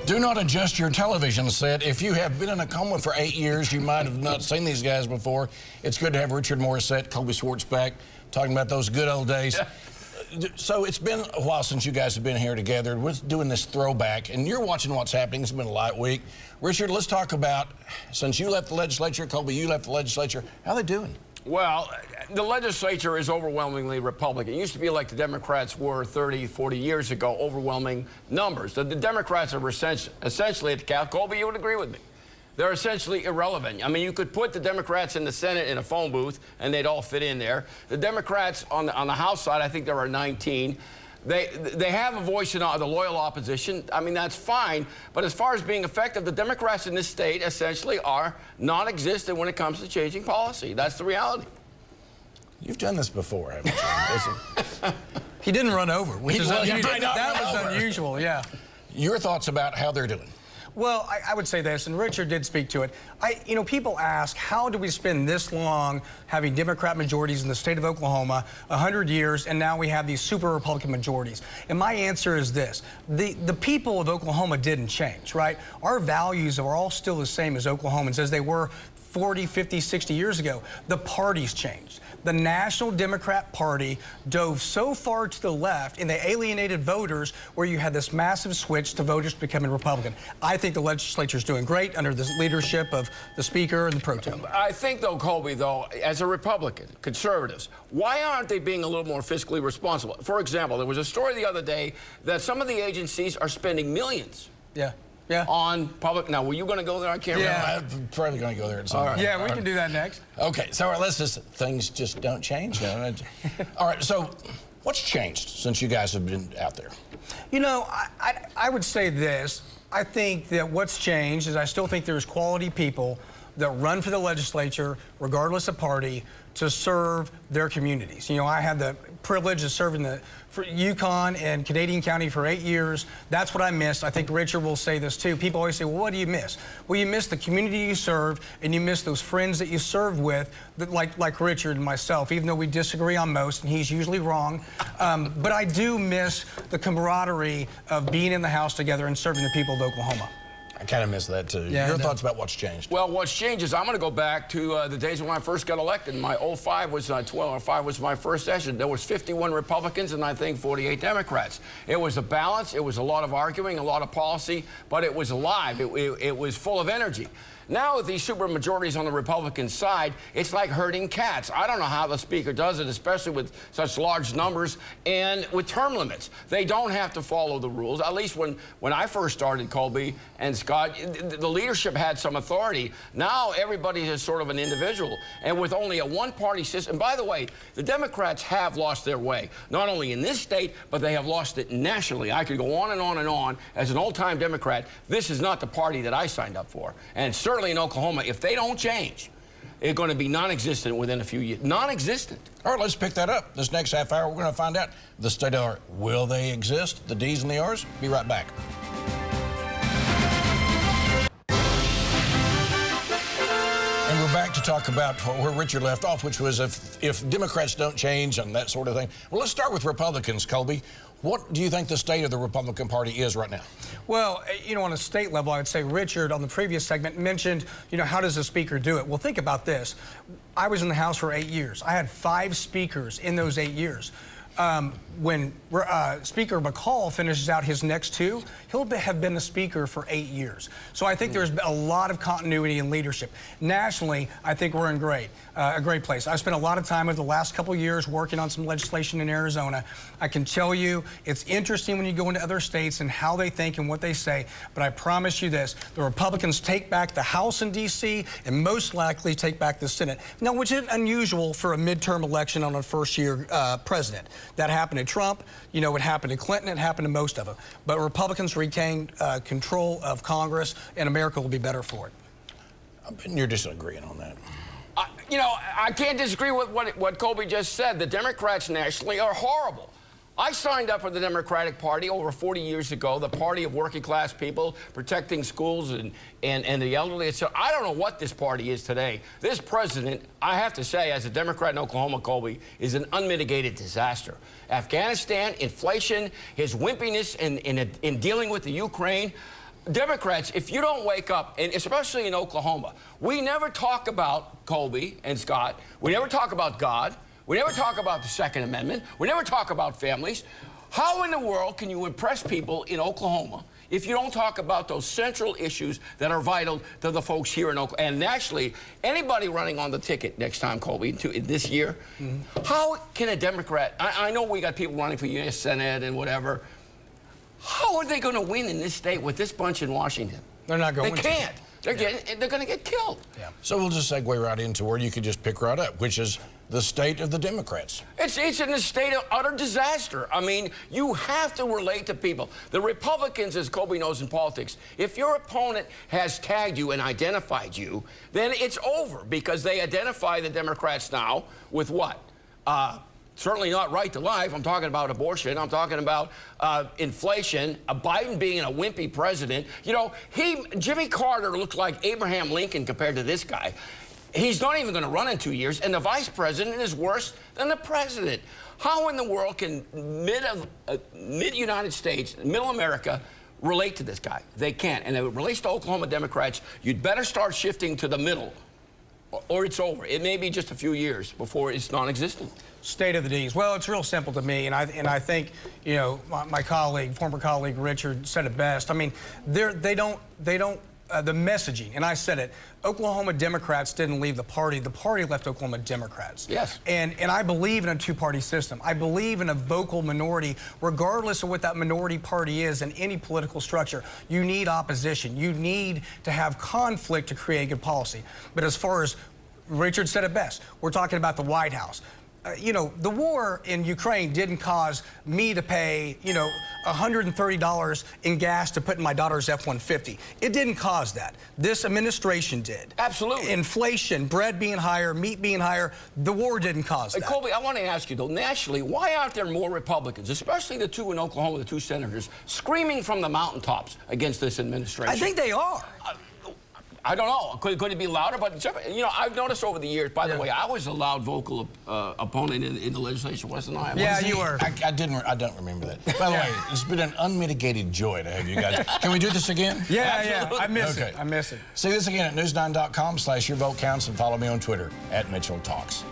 Do not adjust your television set. If you have been in a coma for 8 years, you might have not seen these guys before. It's good to have Richard Morrisette, Colby Schwartz back, talking about those good old days. So it's been a while since you guys have been here together. We're doing this throwback, and you're watching what's happening. It's been a light week. Richard, let's talk about, since you left the legislature, Colby, you left the legislature, how are they doing? Well, the legislature is overwhelmingly Republican. It used to be like the Democrats were 30, 40 years ago, overwhelming numbers. The Democrats are essentially, Colby, you would agree with me, they're essentially irrelevant. I mean, you could put the Democrats in the Senate in a phone booth, and they'd all fit in there. The Democrats on the House side, I think there are 19. They have a voice in the loyal opposition. I mean, that's fine. But as far as being effective, the Democrats in this state essentially are non-existent when it comes to changing policy. That's the reality. You've done this before, haven't you? He didn't run over, which is unusual. That was unusual, yeah. Your thoughts about how they're doing? Well, I would say this, and Richard did speak to it. People ask, how do we spend this long having Democrat majorities in the state of Oklahoma, 100 years, and now we have these super Republican majorities? And my answer is this. The people of Oklahoma didn't change, right? Our values are all still the same as Oklahomans as they were 40, 50, 60 years ago. The parties changed. The National Democrat Party dove so far to the left, and they alienated voters where you had this massive switch to voters becoming Republican. I think the legislature is doing great under the leadership of the Speaker and the Pro Tem. I think, though, Colby, as a Republican, conservatives, why aren't they being a little more fiscally responsible? For example, there was a story the other day that some of the agencies are spending millions. Yeah. On public. Now, were you going to go there? I can't remember. I'm probably going to go there at some point. Yeah, we can do that next. Okay, so things just don't change. All right, so what's changed since you guys have been out there? I would say this. I think that what's changed is I still think there's quality people that run for the legislature, regardless of party, to serve their communities. I had the privilege of serving for Yukon and Canadian County for 8 years. That's what I missed. I think Richard will say this too. People always say, well, what do you miss? Well, you miss the community you served, and you miss those friends that you served with, like Richard and myself, even though we disagree on most, and he's usually wrong. But I do miss the camaraderie of being in the House together and serving the people of Oklahoma. I kind of miss that, too. Yeah, Your thoughts about what's changed? Well, what's changed is I'm going to go back to the days when I first got elected. My 05 was 05 was my first session. There was 51 Republicans and I think 48 Democrats. It was a balance. It was a lot of arguing, a lot of policy, but it was alive. It was full of energy. Now with these super majorities on the Republican side, it's like herding cats. I don't know how the Speaker does it, especially with such large numbers and with term limits. They don't have to follow the rules. At least when I first started, Colby and Scott, the leadership had some authority. Now everybody is sort of an individual. And with only a one-party system, and by the way, the Democrats have lost their way, not only in this state, but they have lost it nationally. I could go on and on and on. As an old-time Democrat, this is not the party that I signed up for. And certainly in Oklahoma, if they don't change, it's going to be non-existent within a few years. Non-existent. All right, let's pick that up. This next half hour, we're going to find out the state of the art. Will they exist? The D's and the R's? Be right back. And we're back to talk about where Richard left off, which was if Democrats don't change and that sort of thing. Well, let's start with Republicans, Colby. What do you think the state of the Republican Party is right now? Well, on a state level, I would say Richard, on the previous segment, mentioned, how does the Speaker do it? Well, think about this. I was in the House for 8 years. I had 5 speakers in those 8 years. When Speaker McCall finishes out his next 2, he'll have been the Speaker for 8 years. So I think there's a lot of continuity in leadership. Nationally, I think we're in a great place. I've spent a lot of time over the last couple of years working on some legislation in Arizona. I can tell you it's interesting when you go into other states and how they think and what they say, but I promise you this, the Republicans take back the House in D.C. and most likely take back the Senate. Now, which is unusual for a midterm election on a first-year president. That happened to Trump, it happened to Clinton, it happened to most of them. But Republicans retain control of Congress, and America will be better for it. You're disagreeing on that. I can't disagree with what Colby just said. The Democrats nationally are horrible. I signed up for the Democratic Party over 40 years ago, the party of working class people, protecting schools and the elderly. So I don't know what this party is today. This president, I have to say, as a Democrat in Oklahoma, Colby, is an unmitigated disaster. Afghanistan, inflation, his wimpiness in dealing with the Ukraine. Democrats, if you don't wake up, and especially in Oklahoma, we never talk about Colby and Scott. We never talk about God. We never talk about the Second Amendment. We never talk about families. How in the world can you impress people in Oklahoma if you don't talk about those central issues that are vital to the folks here in Oklahoma? And actually, anybody running on the ticket next time, Colby, this year, how can a Democrat, I know we got people running for U.S. Senate and whatever, how are they going to win in this state with this bunch in Washington? They're not going to. They can't. They're going to get killed. Yeah. So we'll just segue right into where you could just pick right up, which is the state of the Democrats. It's in a state of utter disaster. I mean, you have to relate to people. The Republicans, as Colby knows in politics, if your opponent has tagged you and identified you, then it's over, because they identify the Democrats now with what? Certainly not right to life. I'm talking about abortion. I'm talking about inflation. Biden being a wimpy president. You know, Jimmy Carter looked like Abraham Lincoln compared to this guy. He's not even going to run in 2 years, and the vice president is worse than the president. How in the world can mid-United States, middle America, relate to this guy? They can't. And if it relates to Oklahoma Democrats, you'd better start shifting to the middle, or it's over. It may be just a few years before it's non-existent. State of the D's. Well, it's real simple to me, and I think, you know, my colleague, former colleague Richard said it best. I mean, they don't. The messaging, and I said it, Oklahoma Democrats didn't leave the party left Oklahoma Democrats. Yes. And I believe in a two-party system. I believe in a vocal minority, regardless of what that minority party is in any political structure. You need opposition. You need to have conflict to create good policy. But as far as Richard said it best, we're talking about the White House. You know, the war in Ukraine didn't cause me to pay, you know, $130 in gas to put in my daughter's F-150. It didn't cause that. This administration did. Absolutely. Inflation, bread being higher, meat being higher, the war didn't cause that. Colby, I want to ask you, though, nationally, why aren't there more Republicans, especially the two in Oklahoma, the two senators, screaming from the mountaintops against this administration? I think they are. I don't know. Could it be louder? But, you know, I've noticed over the years, by the way, I was a loud vocal opponent in the legislature, wasn't I? Yeah, you were. I don't remember that. By the way, it's been an unmitigated joy to have you guys. Can we do this again? Yeah. I miss it. I miss it. See this again at news9.com/yourvotecounts and follow me on Twitter @MitchellTalks.